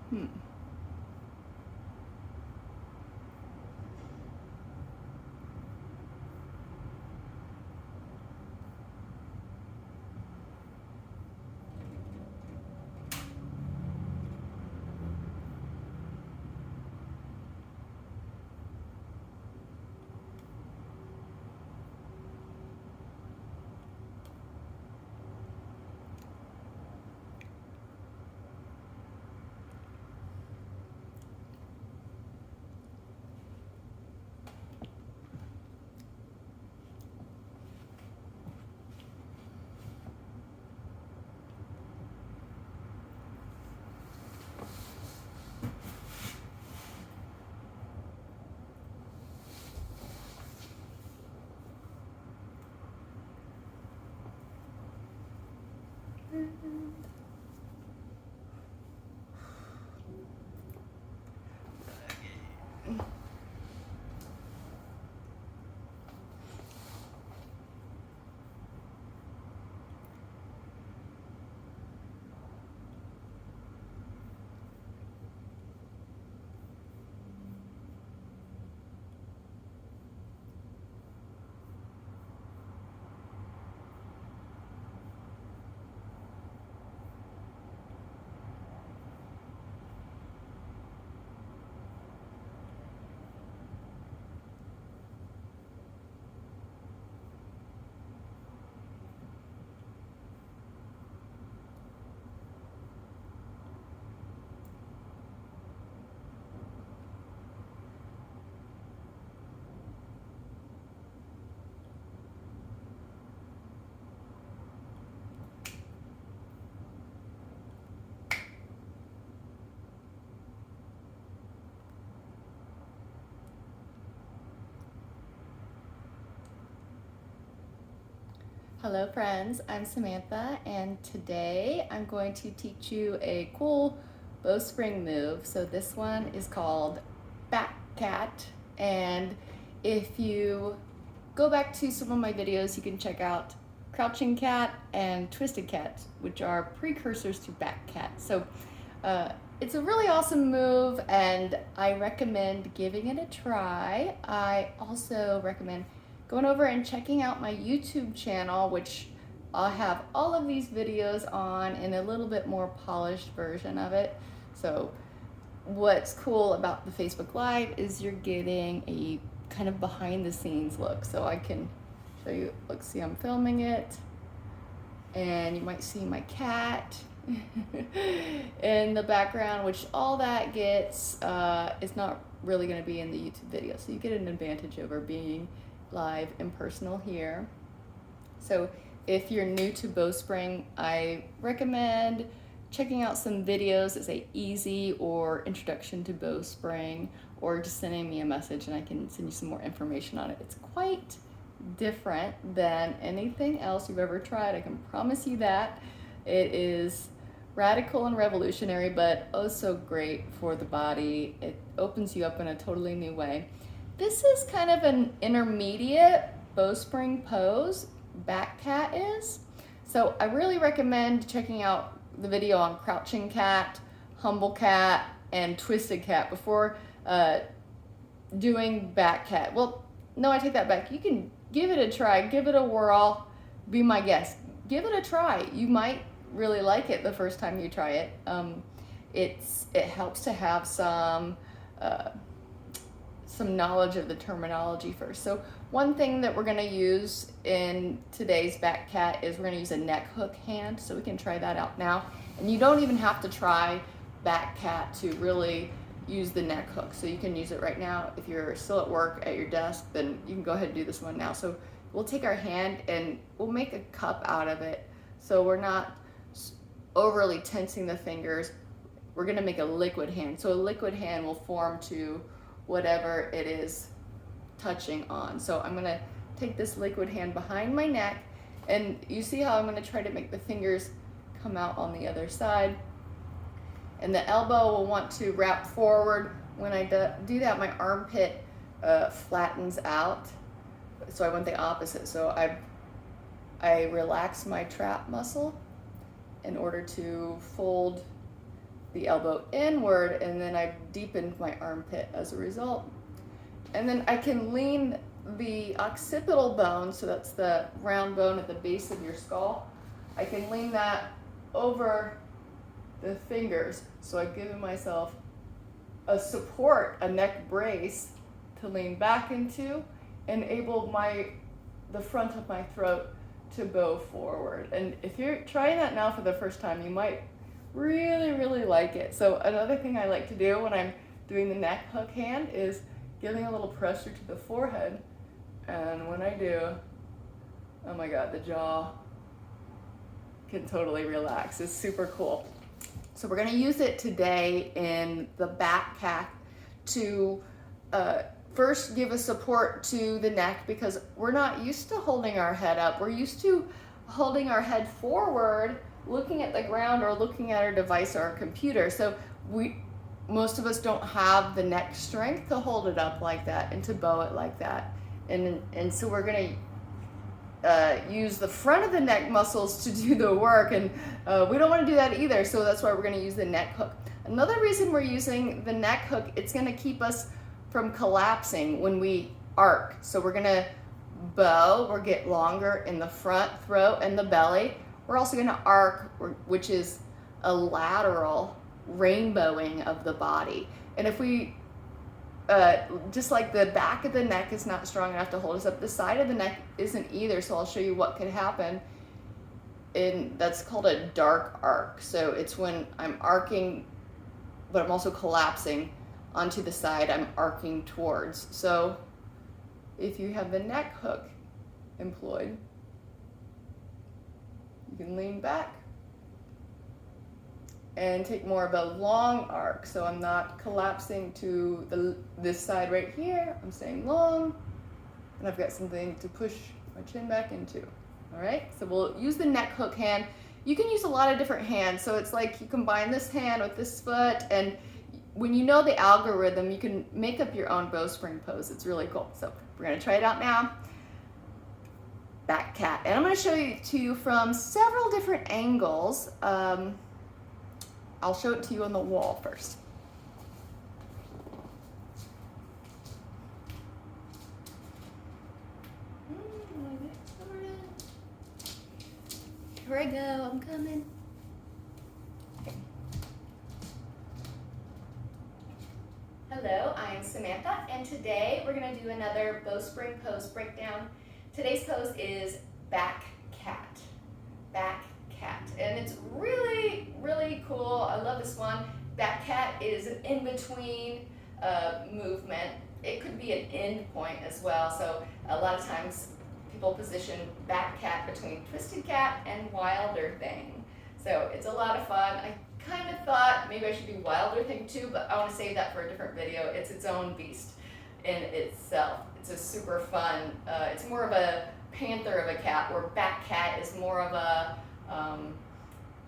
Hmm. Hello friends, I'm Samantha and today I'm going to teach you a cool bowspring move. So this one is called back cat, and if you go back to some of my videos you can check out crouching cat and twisted cat, which are precursors to back cat. So it's a really awesome move and I recommend giving it a try. I also recommend going over and checking out my YouTube channel, which I'll have all of these videos on in a little bit more polished version of it. So what's cool about the Facebook Live is you're getting a kind of behind the scenes look. So I can show you, look, see I'm filming it and you might see my cat in the background, which all that gets is not really going to be in the YouTube video. So you get an advantage over being live and personal here. So if you're new to Bowspring, I recommend checking out some videos that say easy or introduction to Bowspring, or just sending me a message and I can send you some more information on it. It's quite different than anything else you've ever tried, I can promise you that. It is radical and revolutionary, but oh so great for the body. It opens you up in a totally new way. This is kind of an intermediate bowspring pose, back cat is. So I really recommend checking out the video on crouching cat, humble cat, and twisted cat before doing back cat. Well, no, I take that back. You can give it a try, give it a whirl, be my guest. Give it a try. You might really like it the first time you try it. It helps to have some knowledge of the terminology first. So one thing that we're going to use in today's back cat is we're going to use a neck hook hand. So we can try that out now. And you don't even have to try back cat to really use the neck hook. So you can use it right now. If you're still at work at your desk, then you can go ahead and do this one now. So we'll take our hand and we'll make a cup out of it. So we're not overly tensing the fingers. We're going to make a liquid hand. So a liquid hand will form to whatever it is touching on. So I'm gonna take this liquid hand behind my neck, and you see how I'm gonna try to make the fingers come out on the other side. And the elbow will want to wrap forward. When I do that, my armpit flattens out. So I want the opposite. So I relax my trap muscle in order to fold the elbow inward, and then I've deepened my armpit as a result. And then I can lean the occipital bone, so that's the round bone at the base of your skull. I can lean that over the fingers, so I've given myself a support, a neck brace to lean back into, enable the front of my throat to bow forward. And if you're trying that now for the first time, you might really, really like it. So another thing I like to do when I'm doing the neck hook hand is giving a little pressure to the forehead. And when I do, oh my God, the jaw can totally relax. It's super cool. So we're gonna use it today in the back cat to first give a support to the neck, because we're not used to holding our head up. We're used to holding our head forward, looking at the ground or looking at our device or our computer. So most of us don't have the neck strength to hold it up like that and to bow it like that. And so we're gonna use the front of the neck muscles to do the work, and we don't want to do that either, so that's why we're going to use the neck hook. Another reason we're using the neck hook, it's going to keep us from collapsing when we arc. So we're going to bow, we'll get longer in the front, throat, and the belly. We're also going to arc, which is a lateral rainbowing of the body. And if we just like the back of the neck is not strong enough to hold us up, the side of the neck isn't either, so I'll show you what could happen. That's called a dark arc. So it's when I'm arcing, but I'm also collapsing onto the side I'm arcing towards. So if you have the neck hook employed, you can lean back and take more of a long arc. So I'm not collapsing to this side right here. I'm staying long, and I've got something to push my chin back into. All right, so we'll use the neck hook hand. You can use a lot of different hands. So it's like you combine this hand with this foot, and when you know the algorithm, you can make up your own bowspring pose. It's really cool. So we're gonna try it out now. Back cat, and I'm gonna show it to you from several different angles. I'll show it to you on the wall first. Here I go, I'm coming. Okay. Hello, I'm Samantha, and today we're gonna do another bowspring pose breakdown. Today's pose is back cat. Back cat, and it's really, really cool. I love this one. Back cat is an in-between movement. It could be an end point as well. So a lot of times people position back cat between twisted cat and wilder thing. So it's a lot of fun. I kind of thought maybe I should do wilder thing too, but I want to save that for a different video. It's its own beast in itself. It's a super fun, it's more of a panther of a cat, where back cat is more of a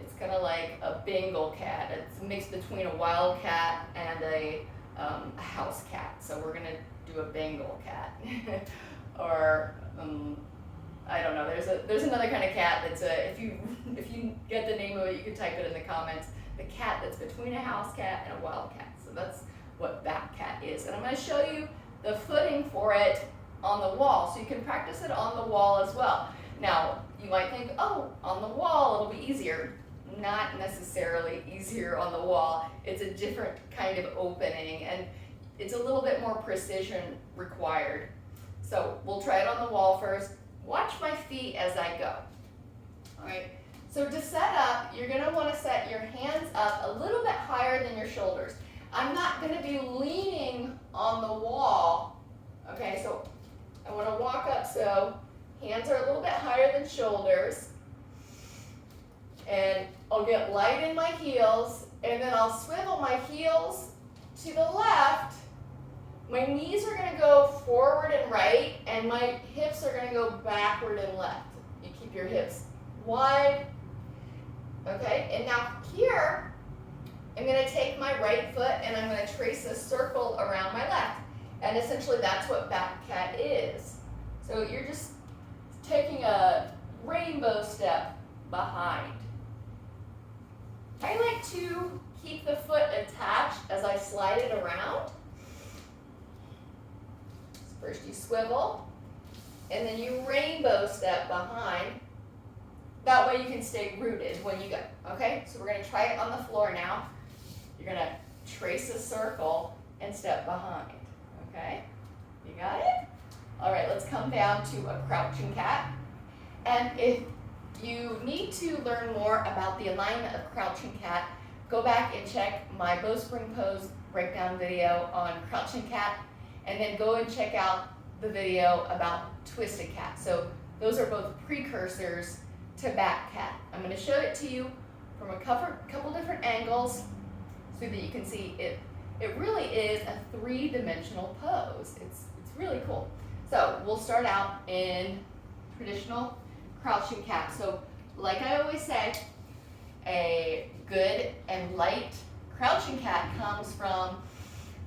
it's kind of like a Bengal cat. It's a mix between a wild cat and a house cat. So we're gonna do a Bengal cat, or I don't know. There's another kind of cat that's if you get the name of it, you can type it in the comments. The cat that's between a house cat and a wild cat. So that's what back cat is. And I'm going to show you the footing for it on the wall, so you can practice it on the wall as well. Now, you might think, oh, on the wall it'll be easier. Not necessarily easier on the wall. It's a different kind of opening, and it's a little bit more precision required. So we'll try it on the wall first. Watch my feet as I go. All right, so to set up, you're gonna wanna set your hands up a little bit higher than your shoulders. I'm not gonna be leaning on the wall, okay? So I wanna walk up, so hands are a little bit higher than shoulders. And I'll get light in my heels, and then I'll swivel my heels to the left. My knees are gonna go forward and right, and my hips are gonna go backward and left. You keep your hips wide, okay? And now here, I'm gonna take my right foot and I'm gonna trace a circle around my left. And essentially that's what back cat is. So you're just taking a rainbow step behind. I like to keep the foot attached as I slide it around. First you swivel, and then you rainbow step behind. That way you can stay rooted when you go, okay? So we're gonna try it on the floor now. You're gonna trace a circle and step behind, okay? You got it? All right, let's come down to a crouching cat. And if you need to learn more about the alignment of crouching cat, go back and check my Bowspring pose breakdown video on crouching cat, and then go and check out the video about twisted cat. So those are both precursors to back cat. I'm going to show it to you from a couple different angles so that you can see it. It really is a three-dimensional pose. It's really cool. So we'll start out in traditional crouching cat. So like I always say, a good and light crouching cat comes from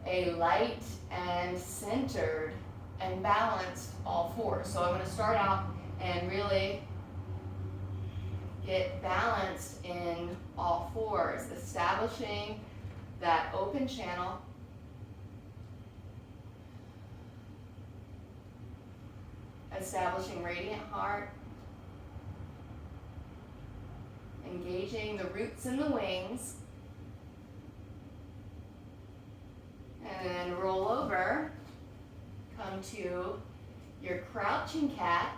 a light and centered and balanced all fours. So I'm going to start out and really get balanced in all fours, establishing that open channel. Establishing radiant heart. Engaging the roots and the wings. And then roll over. Come to your crouching cat.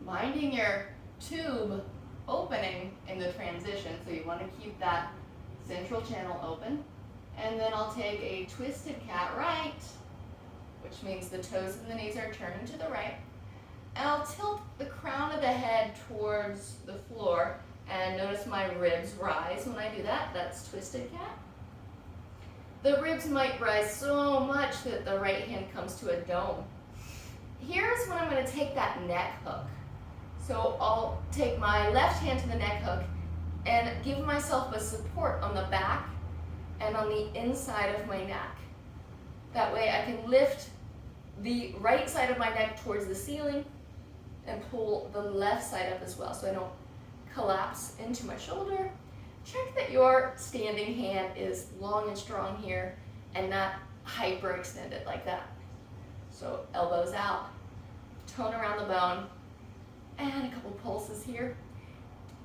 Minding your tube opening in the transition. So you want to keep that central channel open. And then I'll take a twisted cat right, which means the toes and the knees are turning to the right. And I'll tilt the crown of the head towards the floor, and notice my ribs rise when I do that. That's twisted cat. The ribs might rise so much that the right hand comes to a dome. Here's when I'm going to take that neck hook. So I'll take my left hand to the neck hook and give myself a support on the back and on the inside of my neck. That way I can lift the right side of my neck towards the ceiling and pull the left side up as well so I don't collapse into my shoulder. Check that your standing hand is long and strong here and not hyperextended like that. So elbows out, tone around the bone, and a couple pulses here.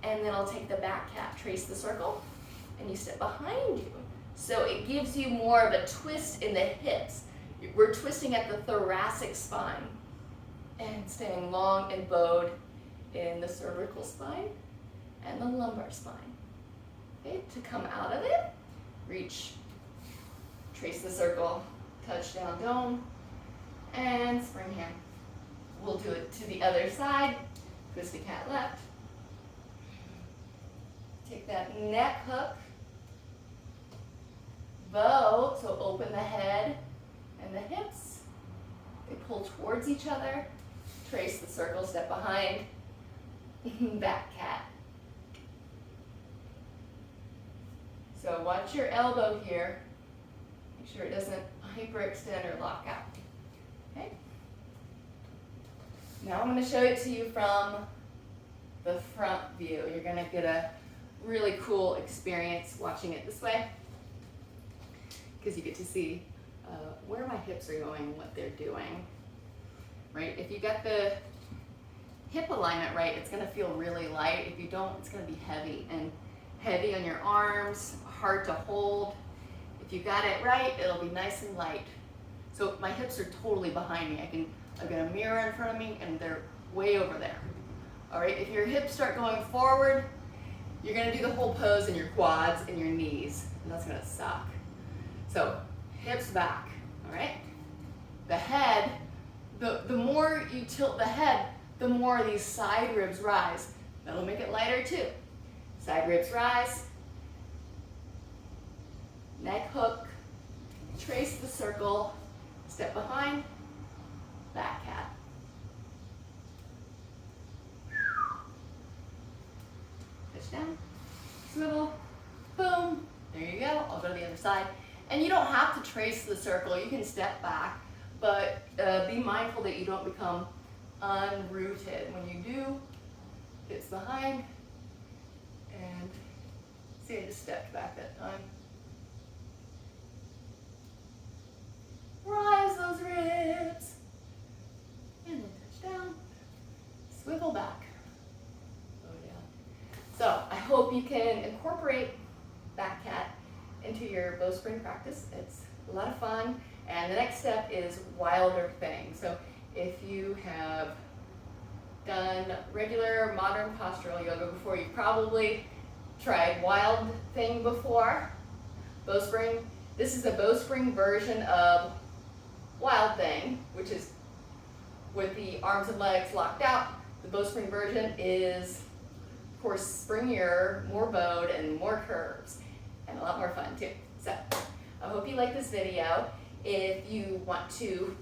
And then I'll take the back cat, trace the circle, and you step behind you. So it gives you more of a twist in the hips. We're twisting at the thoracic spine and staying long and bowed in the cervical spine and the lumbar spine. Okay, to come out of it, reach, trace the circle, touch down dome, and spring hand. We'll do it to the other side, twisted cat left. Take that neck hook, bow, so open the head and the hips. They pull towards each other. Trace the circle, step behind. Back cat. So watch your elbow here. Make sure it doesn't hyperextend or lock out. Okay? Now I'm going to show it to you from the front view. You're going to get a really cool experience watching it this way because you get to see where my hips are going and what they're doing. Right? If you got the hip alignment right, it's going to feel really light. If you don't, it's going to be heavy, and heavy on your arms, hard to hold. If you got it right, it'll be nice and light. So my hips are totally behind me. I've got a mirror in front of me and they're way over there. All right, if your hips start going forward, you're gonna do the whole pose in your quads and your knees, and that's gonna suck. So hips back, all right? The head, the more you tilt the head, the more these side ribs rise. That'll make it lighter too. Side ribs rise, neck hook, trace the circle, step behind, back cat. Touch down, swivel, boom, there you go. I'll go to the other side. And you don't have to trace the circle, you can step back, but be mindful that you don't become unrooted. When you do, hips behind, and See, I just stepped back that time. Rise those ribs. And then touch down. Swivel back. Go down. So I hope you can incorporate back cat into your bowspring practice. It's a lot of fun. And the next step is wilder thing. So if you have done regular modern postural yoga before, you've probably tried wild thing before. Bowspring. This is a bowspring version of wild thing, which is with the arms and legs locked out. The bowspring version is, of course, springier, more bowed, and more curves, and a lot more fun too. So I hope you like this video. If you want to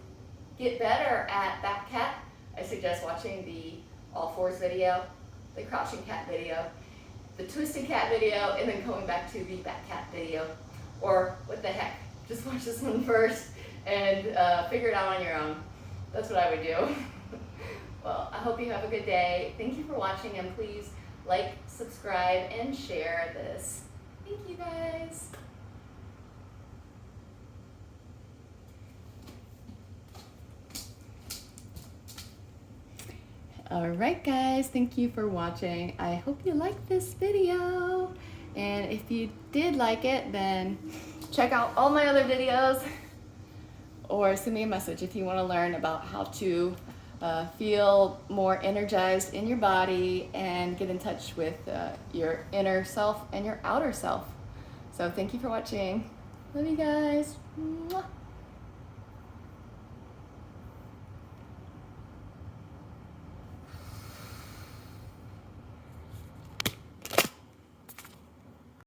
get better at back cat, I suggest watching the all fours video, the crouching cat video, the twisted cat video, and then going back to the back cat video. Or what the heck, just watch this one first and figure it out on your own. That's what I would do. Well, I hope you have a good day. Thank you for watching, and please like, subscribe, and share this. Thank you guys. Alright guys, thank you for watching. I hope you liked this video. And if you did like it, then check out all my other videos or send me a message if you want to learn about how to feel more energized in your body and get in touch with your inner self and your outer self. So thank you for watching. Love you guys. Mwah.